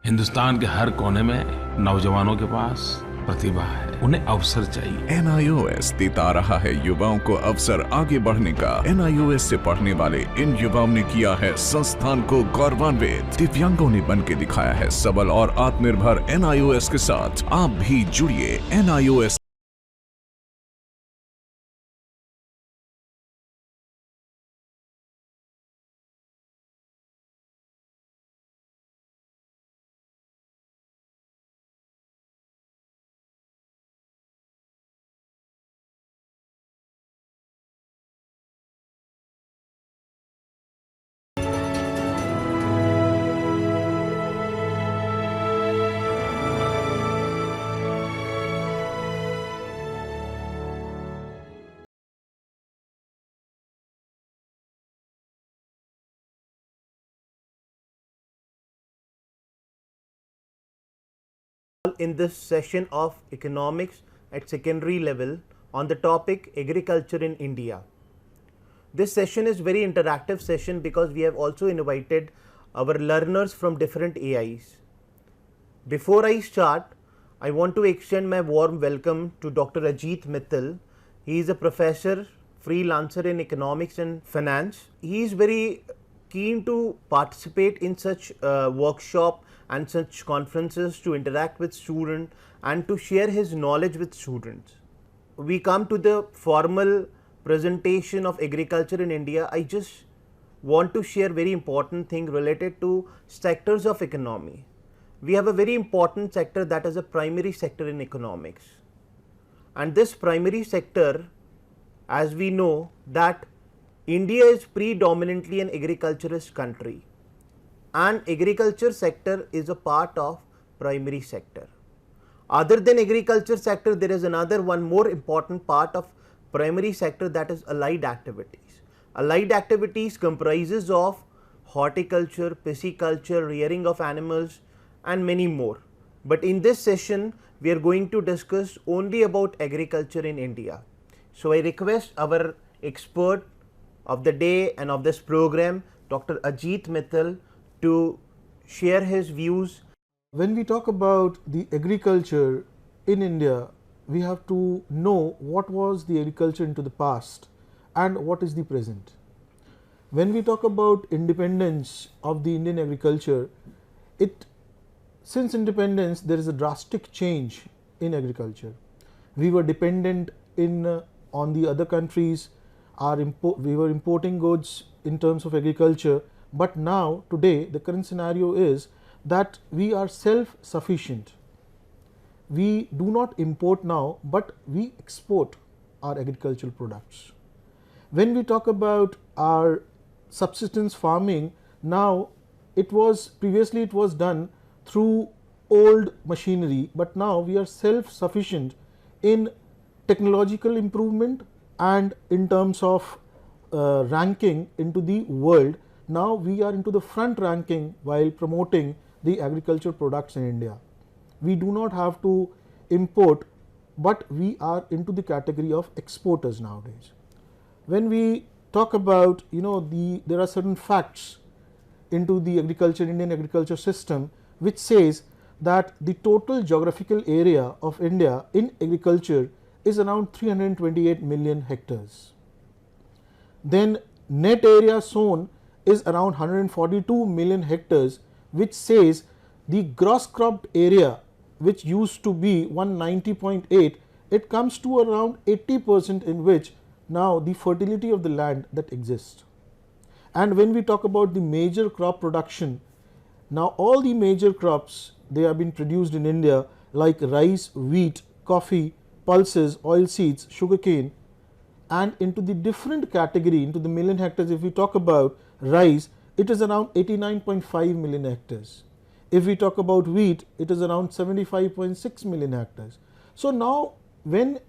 हिंदुस्तान के हर कोने में नौजवानों के पास प्रतिभा है, उन्हें अवसर चाहिए। NIOS देता रहा है युवाओं को अवसर आगे बढ़ने का। NIOS से पढ़ने वाले इन युवाओं ने किया है संस्थान को गौरवान्वित। दिव्यांगों ने बन के दिखाया है सबल और आत्मनिर्भर। NIOS के साथ आप भी जुड़िए। NIOS in this session of economics at secondary level on the topic agriculture in India. This session is very interactive session because we have also invited our learners from different AIs. Before I start, I want to extend my warm welcome to Dr. Ajit Mittal. He is a professor, freelancer in economics and finance. He is very keen to participate in such workshop and such conferences to interact with students and to share his knowledge with students. We come to the formal presentation of agriculture in India. I just want to share very important thing related to sectors of economy. We have a very important sector that is a primary sector in economics, and this primary sector, as we know, that India is predominantly an agriculturist country, and agriculture sector is a part of primary sector. Other than agriculture sector, there is another one more important part of primary sector, that is allied activities. Allied activities comprises of horticulture, pisciculture, rearing of animals and many more. But in this session, we are going to discuss only about agriculture in India. So I request our expert of the day and of this program, Dr. Ajit Mittal, to share his views. When we talk about the agriculture in India, we have to know what was the agriculture into the past and what is the present. When we talk about independence of the Indian agriculture, since independence there is a drastic change in agriculture. We were dependent on the other countries, we were importing goods in terms of agriculture, but now today the current scenario is that we are self-sufficient. We do not import now, but we export our agricultural products. When we talk about our subsistence farming, now previously it was done through old machinery, but now we are self-sufficient in technological improvement and in terms of ranking into the world. Now we are into the front ranking while promoting the agriculture products in India. We do not have to import, but we are into the category of exporters nowadays. When we talk about, there are certain facts into the Indian agriculture system, which says that the total geographical area of India in agriculture is around 328 million hectares. Then net area sown is around 142 million hectares, which says the gross cropped area, which used to be 190.8, it comes to around 80%, in which now the fertility of the land that exists. And when we talk about the major crop production, now all the major crops, they have been produced in India, like rice, wheat, coffee, pulses, oil seeds, sugarcane, and into the different category, into the million hectares, if we talk about rice, it is around 89.5 million hectares. If we talk about wheat, it is around 75.6 million hectares. So now when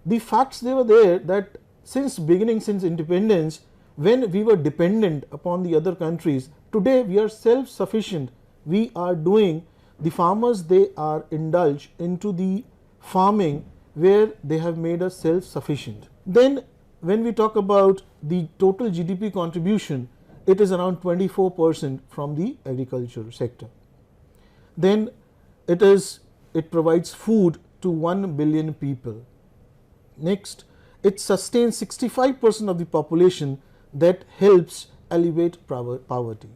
the facts they were there, that since independence, when we were dependent upon the other countries, today we are self-sufficient. We are doing, the farmers, they are indulged into the farming where they have made us self-sufficient. Then when we talk about the total GDP contribution, it is around 24% from the agriculture sector. then it provides food to 1 billion people. Next, it sustains 65% of the population, that helps alleviate poverty.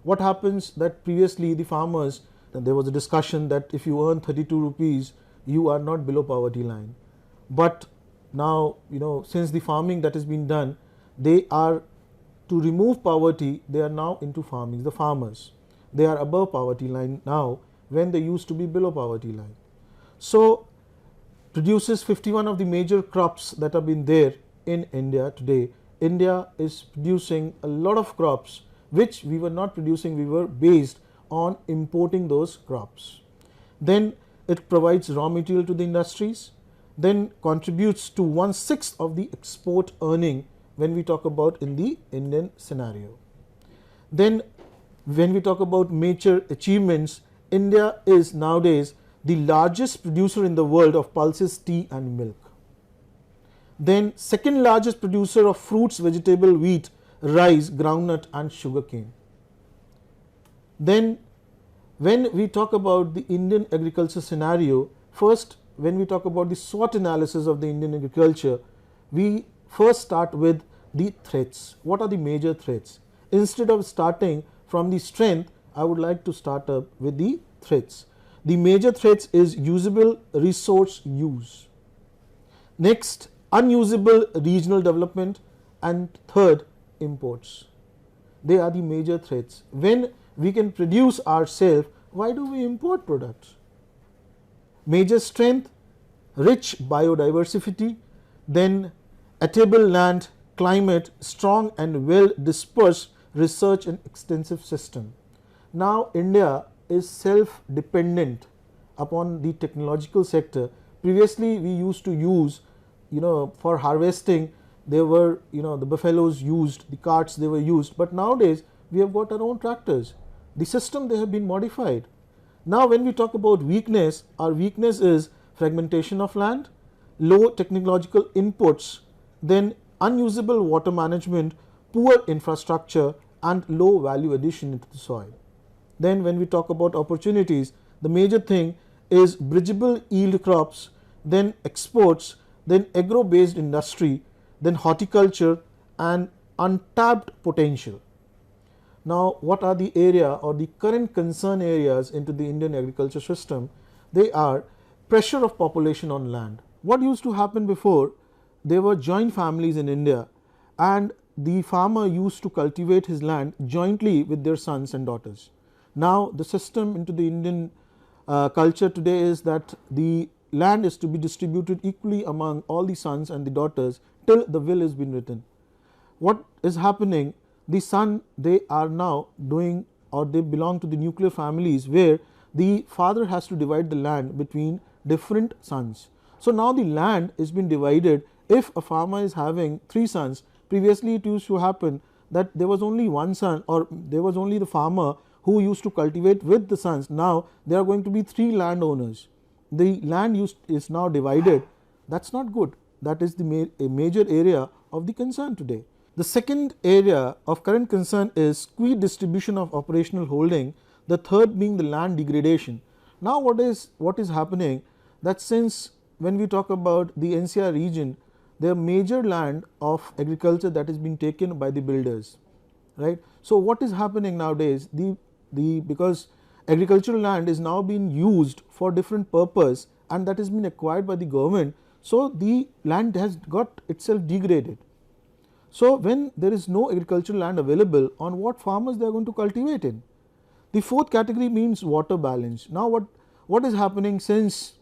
What happens that previously the farmers, there was a discussion that if you earn 32 rupees, you are not below poverty line. But now, since the farming that has been done, they are, to remove poverty, they are now into farming. The farmers, they are above poverty line now, when they used to be below poverty line. So produces 51 of the major crops that have been there in India today. India is producing a lot of crops which we were not producing, we were based on importing those crops. Then it provides raw material to the industries, then contributes to 1/6 of the export earning when we talk about in the Indian scenario. Then when we talk about major achievements, India is nowadays the largest producer in the world of pulses, tea and milk. Then second largest producer of fruits, vegetable, wheat, rice, groundnut and sugarcane. Then when we talk about the Indian agriculture scenario, first when we talk about the SWOT analysis of the Indian agriculture, we first start with the threats. What are the major threats? Instead of starting from the strength, I would like to start up with the threats. The major threats is usable resource use. Next, unusable regional development, and third, imports. They are the major threats. When we can produce ourselves, why do we import products? Major strength, rich biodiversity, then arable land, climate, strong and well dispersed research and extensive system. Now India is self-dependent upon the technological sector. Previously we used to use, for harvesting, there were, the buffaloes used, the carts they were used, but nowadays we have got our own tractors. The system, they have been modified. Now when we talk about weakness, our weakness is fragmentation of land, low technological inputs, then unusable water management, poor infrastructure and low value addition into the soil. Then when we talk about opportunities, the major thing is bridgeable yield crops, then exports, then agro based industry, then horticulture and untapped potential. Now what are the area or the current concern areas into the Indian agriculture system? They are pressure of population on land. What used to happen before, there were joint families in India and the farmer used to cultivate his land jointly with their sons and daughters. Now the system into the Indian culture today is that the land is to be distributed equally among all the sons and the daughters till the will has been written. What is happening? The son, they are now doing, or they belong to the nuclear families where the father has to divide the land between different sons. So now the land is being divided. If a farmer is having 3 sons, previously it used to happen that there was only one son, or there was only the farmer who used to cultivate with the sons. Now there are going to be 3 landowners. The land is now divided. That's not good. That is a major area of the concern today. The second area of current concern is skewed distribution of operational holding, the third being the land degradation. Now what is happening, that since when we talk about the NCR region, there are major land of agriculture that is being taken by the builders, right. So what is happening nowadays, because agricultural land is now being used for different purpose and that has been acquired by the government, so the land has got itself degraded. So when there is no agricultural land available, on what farmers they are going to cultivate in? The fourth category means water balance. Now what is happening, since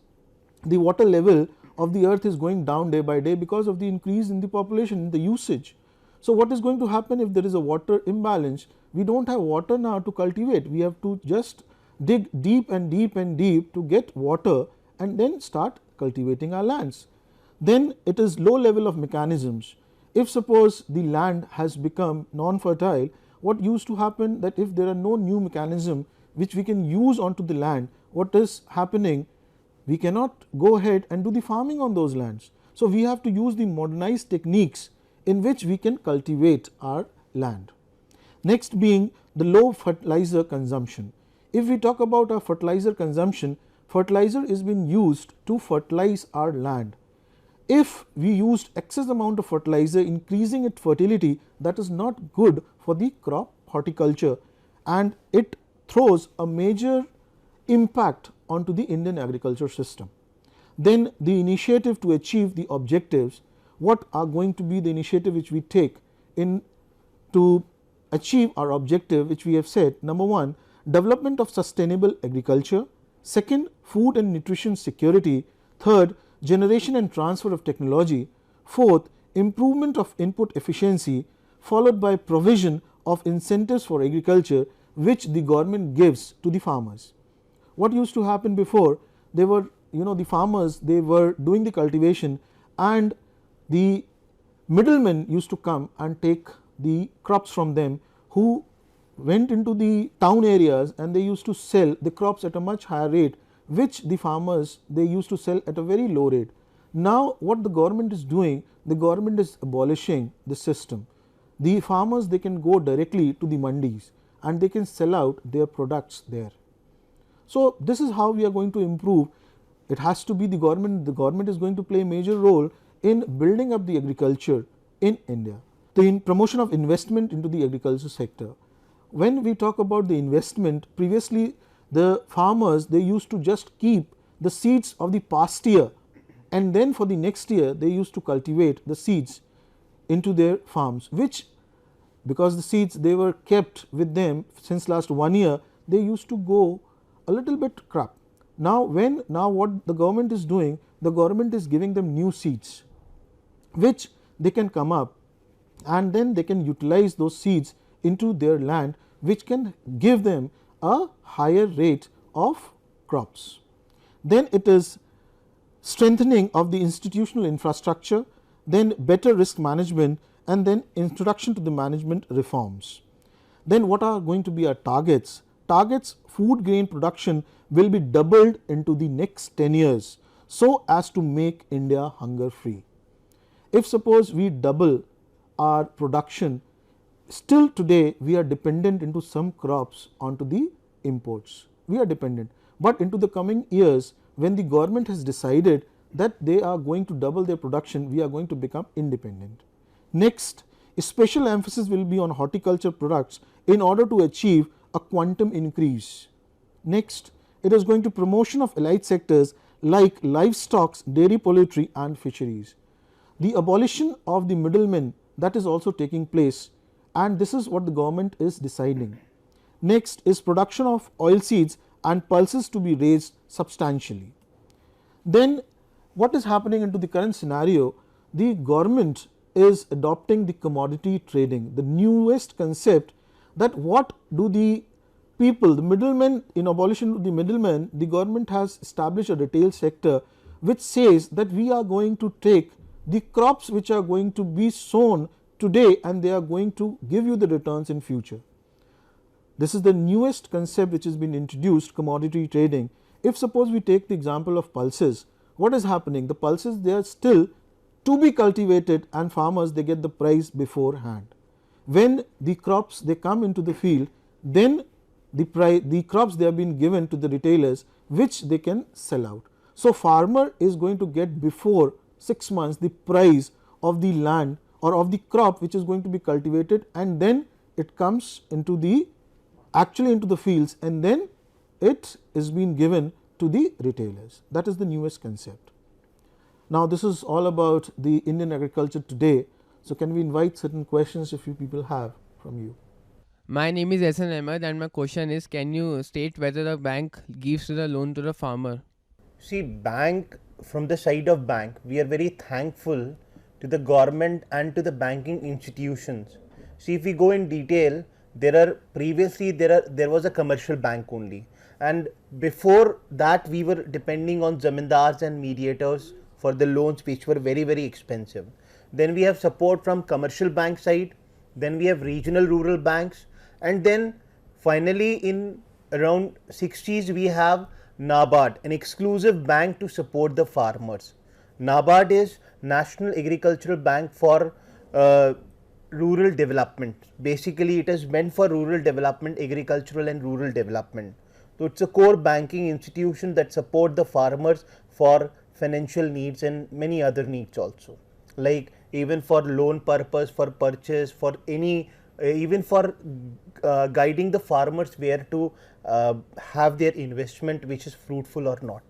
the water level of the earth is going down day by day because of the increase in the population, in the usage. So what is going to happen if there is a water imbalance? We don't have water now to cultivate. We have to just dig deep and deep and deep to get water and then start cultivating our lands. Then it is low level of mechanisms. If suppose the land has become non-fertile, what used to happen, that if there are no new mechanism which we can use onto the land, what is happening, we cannot go ahead and do the farming on those lands. So we have to use the modernized techniques in which we can cultivate our land. Next being the low fertilizer consumption. If we talk about our fertilizer consumption, fertilizer is being used to fertilize our land. If we used excess amount of fertilizer, increasing its fertility, that is not good for the crop horticulture, and it throws a major impact onto the Indian agriculture system. Then the initiative to achieve the objectives, what are going to be the initiative which we take in to achieve our objective, which we have said: number 1, development of sustainable agriculture; second, food and nutrition security; third, generation and transfer of technology; fourth, improvement of input efficiency, followed by provision of incentives for agriculture which the government gives to the farmers. What used to happen before? They were, the farmers, they were doing the cultivation, and the middlemen used to come and take the crops from them, who went into the town areas and they used to sell the crops at a much higher rate, which the farmers, they used to sell at a very low rate. Now what the government is doing, the government is abolishing the system. The farmers, they can go directly to the mandis and they can sell out their products there. So this is how we are going to improve. It has to be the government is going to play a major role in building up the agriculture in India. The promotion of investment into the agriculture sector. When we talk about the investment, previously the farmers, they used to just keep the seeds of the past year, and then for the next year they used to cultivate the seeds into their farms, which, because the seeds, they were kept with them since last 1 year, they used to go a little bit crap. Now what the government is doing, the government is giving them new seeds which they can come up, and then they can utilize those seeds into their land, which can give them a higher rate of crops. Then it is strengthening of the institutional infrastructure, then better risk management, and then introduction to the management reforms. Then what are going to be our targets? Targets: food grain production will be doubled into the next 10 years so as to make India hunger free. If suppose we double our production, still today we are dependent into some crops onto the imports. We are dependent, but into the coming years, when the government has decided that they are going to double their production, we are going to become independent. Next, a special emphasis will be on horticulture products in order to achieve a quantum increase. Next, it is going to promotion of allied sectors like livestock, dairy, poultry and fisheries. The abolition of the middlemen, that is also taking place, and this is what the government is deciding. Next is production of oil seeds and pulses to be raised substantially. Then what is happening into the current scenario? The government is adopting the commodity trading, the newest concept, that what do the people, the middlemen, in abolition of the middlemen, the government has established a retail sector which says that we are going to take the crops which are going to be sown today and they are going to give you the returns in future. This is the newest concept which has been introduced, commodity trading. If suppose we take the example of pulses, what is happening? The pulses, they are still to be cultivated and farmers, they get the price beforehand. When the crops, they come into the field, then the crops, they have been given to the retailers which they can sell out. So farmer is going to get before 6 months the price of the land or of the crop which is going to be cultivated, and then it comes into the actually into the fields, and then it is being given to the retailers. That is the newest concept. Now this is all about the Indian agriculture today. So can we invite certain questions if you people have from you? My name is SN Ahmed and my question is, can you state whether the bank gives the loan to the farmer? See, bank, from the side of bank, we are very thankful to the government and to the banking institutions. See, if we go in detail, there was a commercial bank only, and before that we were depending on zamindars and mediators for the loans, which were very, very expensive. Then we have support from commercial bank side, then we have regional rural banks, and then finally in around 60s we have NABARD, an exclusive bank to support the farmers. NABARD is National Agricultural Bank for Rural Development. Basically it is meant for rural development, agricultural and rural development. So it's a core banking institution that support the farmers for financial needs and many other needs also, like even for loan purpose, for purchase, for any even for guiding the farmers where to have their investment which is fruitful or not.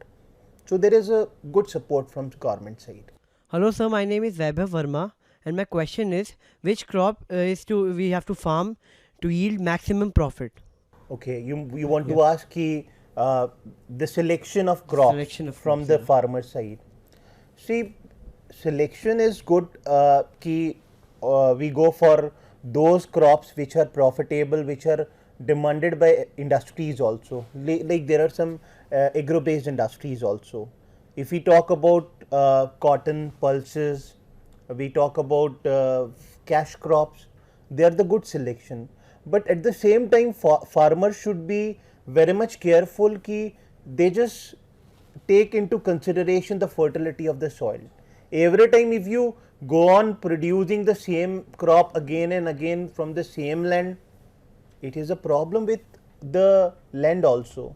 So there is a good support from the government side. Hello sir, my name is Vaibhav Verma and my question is which crop we have to farm to yield maximum profit? Okay, you want to ask the selection of crops from the farmer side. See, selection is good we go for those crops which are profitable, which are demanded by industries also, like there are some agro based industries also. If we talk about cotton, pulses, we talk about cash crops, they are the good selection. But at the same time farmers should be very much careful ki they just take into consideration the fertility of the soil. Every time if you go on producing the same crop again and again from the same land, it is a problem with the land also.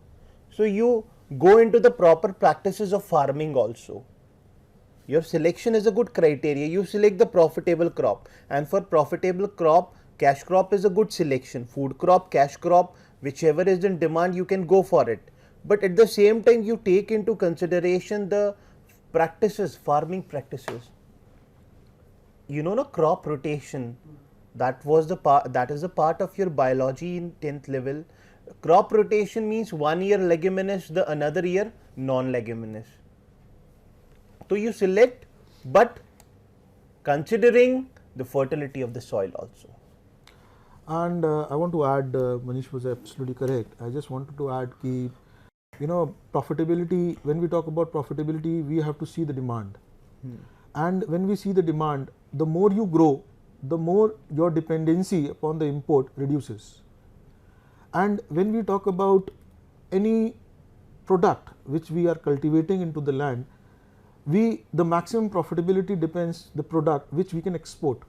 So you go into the proper practices of farming also. Your selection is a good criteria. You select the profitable crop, and for profitable crop, cash crop is a good selection. Food crop, cash crop, whichever is in demand, you can go for it. But at the same time, you take into consideration the practices, farming practices. You know, crop rotation. That is a part of your biology in 10th level. Crop rotation means 1 year leguminous, the another year non-leguminous. So you select, but considering the fertility of the soil also. And I want to add, Manish was absolutely correct. I just wanted to add ki, profitability, when we talk about profitability, we have to see the demand. And when we see the demand, the more you grow, the more your dependency upon the import reduces. And when we talk about any product which we are cultivating into the land, the maximum profitability depends the product which we can export,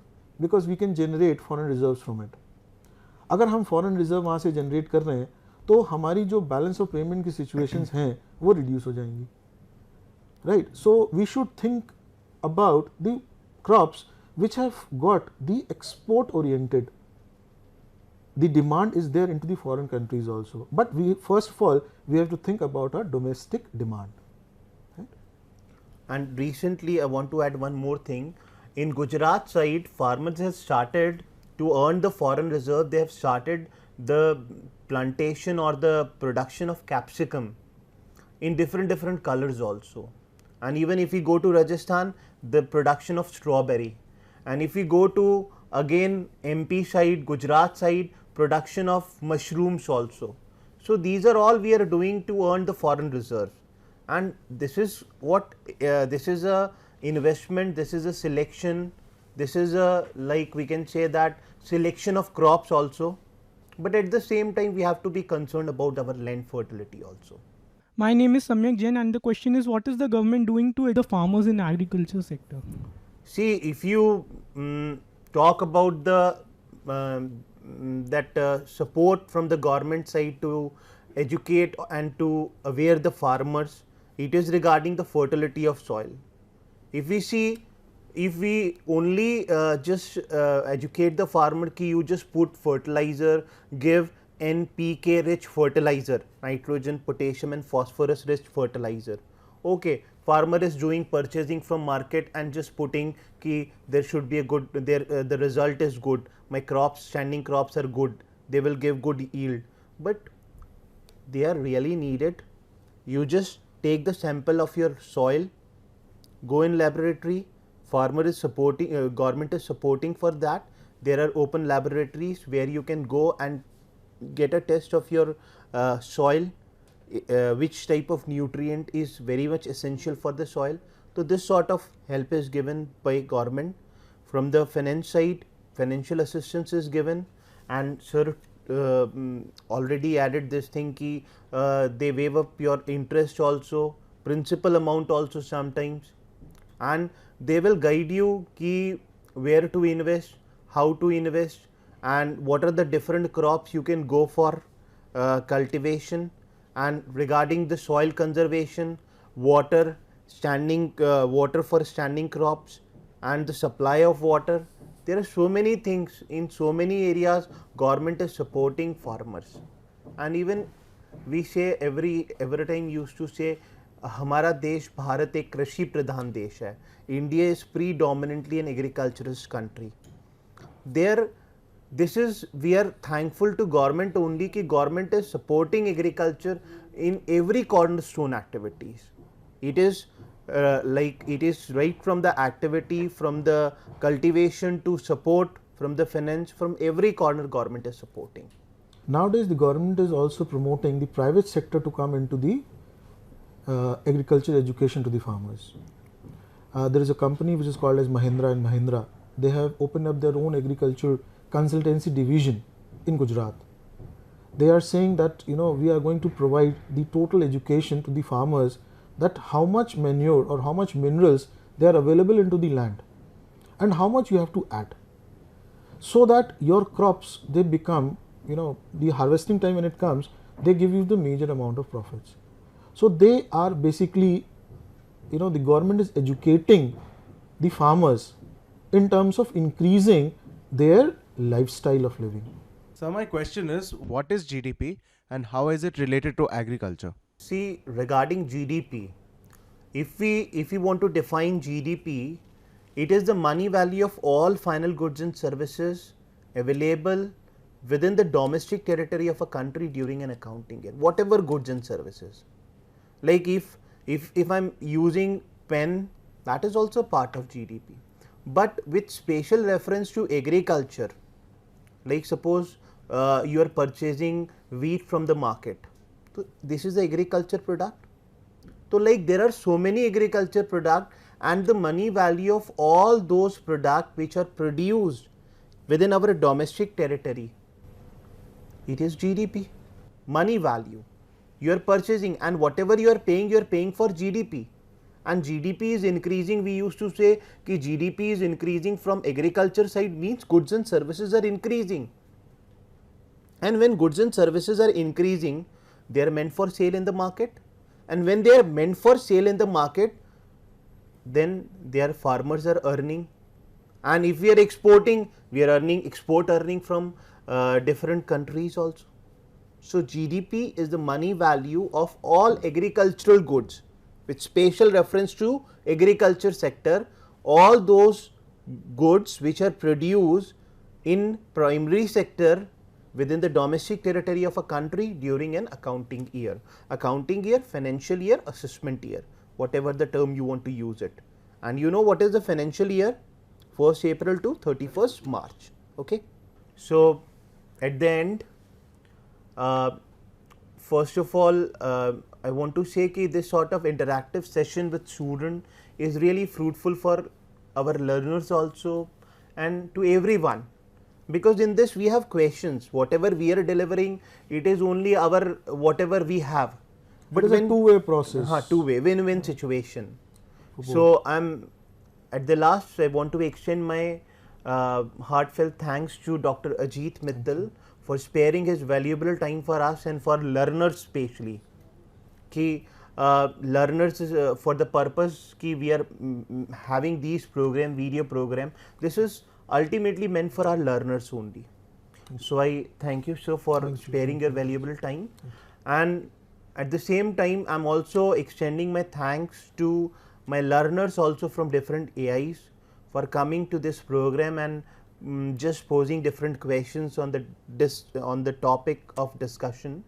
because we can generate foreign reserves from it. अगर हम foreign reserve वहाँ से generate कर रहे हैं तो हमारी जो balance of payment की situations हैं वो reduce हो जाएंगी, right? So we should think about the crops which have got the export oriented. The demand is there into the foreign countries also, but first of all we have to think about our domestic demand. And recently I want to add one more thing. In Gujarat side, farmers have started to earn the foreign reserve. They have started the plantation or the production of capsicum in different colors also. And even if we go to Rajasthan, the production of strawberry. And if we go to again MP side, Gujarat side, production of mushrooms also. So these are all we are doing to earn the foreign reserve. And this is what this is a investment, this is a selection, this is a, like we can say that, selection of crops also, but at the same time we have to be concerned about our land fertility also. My name is Samyak Jain and the question is, what is the government doing to the farmers in agriculture sector? See, if you talk about the support from the government side to educate and to aware the farmers, it is regarding the fertility of soil. If we see, if we only just educate the farmer ki you just put fertilizer, give NPK rich fertilizer, nitrogen, potassium and phosphorus rich fertilizer. Okay, farmer is doing purchasing from market and just putting ki there should be a good, the result is good, my crops, standing crops are good, they will give good yield, but they are really needed. You just take the sample of your soil, go in laboratory, farmer is supporting, government is supporting for that. There are open laboratories where you can go and get a test of your soil, which type of nutrient is very much essential for the soil. So this sort of help is given by government. From the finance side, financial assistance is given, and sir already added this thing ki they waive up your interest also, principal amount also sometimes, and they will guide you ki where to invest, how to invest, and what are the different crops you can go for cultivation, and regarding the soil conservation, water, water for standing crops, and the supply of water. There are so many things in so many areas government is supporting farmers. And even we say every time used to say हमारा देश भारत एक कृषि प्रधान देश है. India is predominantly an agriculturist country. There, we are thankful to government only कि government is supporting agriculture in every cornerstone activities. It is it is right from the activity, from the cultivation to support, from the finance, from every corner government is supporting. Nowadays, the government is also promoting the private sector to come into the agriculture education to the farmers. There is a company which is called as Mahindra and Mahindra. They have opened up their own agriculture consultancy division in Gujarat. They are saying that we are going to provide the total education to the farmers, that how much manure or how much minerals they are available into the land and how much you have to add, so that your crops, they become, the harvesting time when it comes, they give you the major amount of profits. So they are basically, the government is educating the farmers in terms of increasing their lifestyle of living. So my question is, what is GDP and how is it related to agriculture? See, regarding GDP, if we want to define GDP, it is the money value of all final goods and services available within the domestic territory of a country during an accounting year, whatever goods and services. Like if I'm using pen, that is also part of GDP, but with special reference to agriculture. Like suppose you are purchasing wheat from the market, so this is the agriculture product. So like there are so many agriculture products, and the money value of all those products which are produced within our domestic territory, it is GDP. Money value you are purchasing, and whatever you are paying for GDP, and GDP is increasing. We used to say कि GDP is increasing from agriculture side, means goods and services are increasing. And when goods and services are increasing, they are meant for sale in the market, and when they are meant for sale in the market, then their farmers are earning. And if we are exporting, we are earning export earning from different countries also. So GDP is the money value of all agricultural goods with special reference to agriculture sector, all those goods which are produced in primary sector within the domestic territory of a country during an accounting year, financial year, assessment year, whatever the term you want to use it. And you know what is the financial year? 1st April to 31st March. Okay. So at the end, first of all, I want to say that this sort of interactive session with students is really fruitful for our learners also and to everyone, because in this we have questions. Whatever we are delivering, it is only our whatever we have. But it is a two-way process. Two-way, win-win situation. So at the last, I want to extend my heartfelt thanks to Dr. Ajit Mittal for sparing his valuable time for us and for learners especially. Learners for the purpose we are having these video program, this is ultimately meant for our learners only. So I thank you sir for sparing your valuable time, and at the same time I am also extending my thanks to my learners also from different AIs for coming to this program and just posing different questions on the topic of discussion.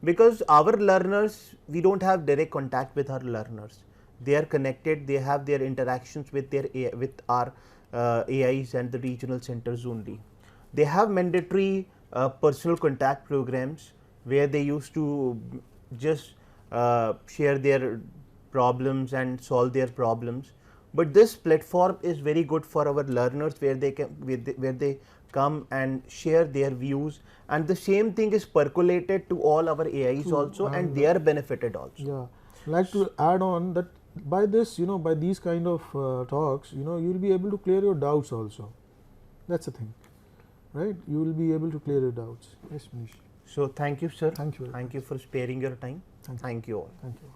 Because our learners, we don't have direct contact with our learners. They are connected, they have their interactions with our AIs and the regional centers only. They have mandatory personal contact programs where they used to just share their problems and solve their problems. But this platform is very good for our learners where they come and share their views, and the same thing is percolated to all our AIs also, and they are benefited also. Yeah, like to add on that by this, by these kind of talks, you will be able to clear your doubts also. That's the thing, right? You will be able to clear your doubts. Yes, Manish. So thank you, sir. Thank you very Thank you for sparing your time. Thank you all. Thank you.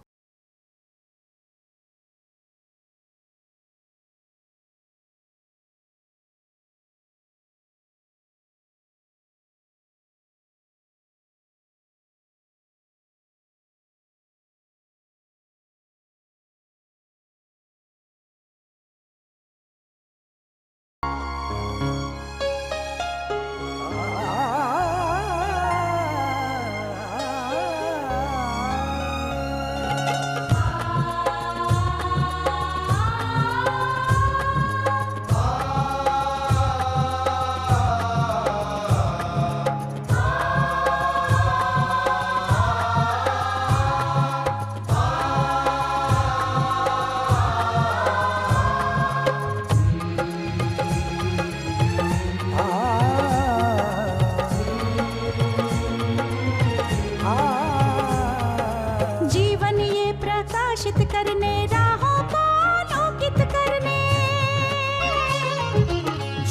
जीवन ये प्रकाशित करने राहों को आलोकित करने,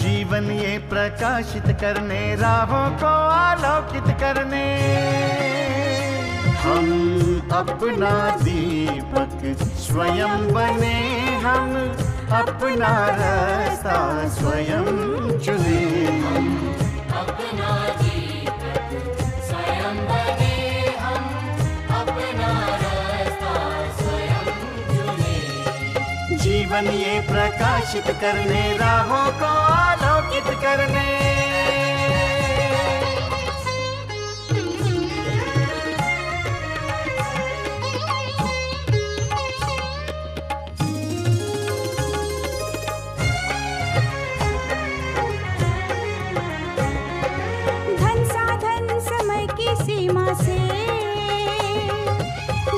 जीवन ये प्रकाशित करने राहों को आलोकित करने, हम अपना दीपक स्वयं बने, हम अपना रास्ता स्वयं चुने, हम अपना दीपक स्वयं बने, हम अपना रास्ता स्वयं चुने, जीवन ये प्रकाशित करने राहों को आलोकित करने। धन साधन समय की सीमा से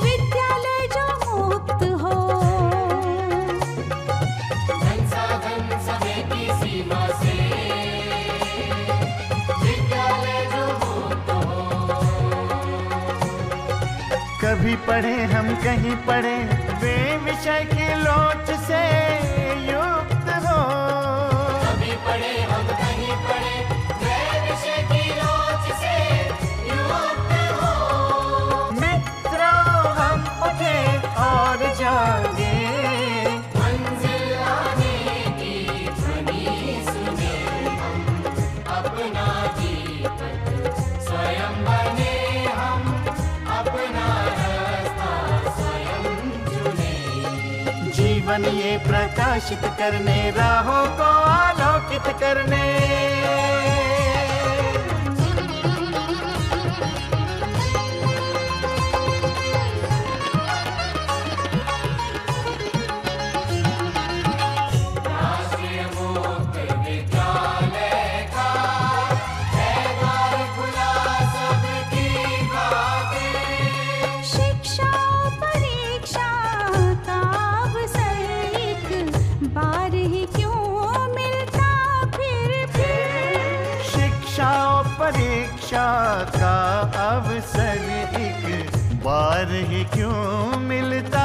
विद्यालय जो मुक्त हो, धन साधन समय की सीमा से विद्यालय जो मुक्त हो, कभी पढ़े हम कहीं पढ़े वे विषय की लोच से युक्त हो, कभी पढ़े हम कहीं पढ़े वे विषय की लोच से युक्त हो, मित्रों हम उठे और जागे, मंजिल आने की ध्वनि सुने, हम अपना दीपक स्वयं बने, हम अपना रास्ता स्वयं चुने, जीवन ये प्रकाशित करने राहों को आलोकित करने। राष्ट्रीय मुक्त विद्यालय का है द्वार खुला सबकी खातिर, शिक्षा परीक्षा का अवसर एक बार ही क्यों मिलता फिर, शिक्षा और परीक्षा का अवसर एक बार ही क्यों मिलता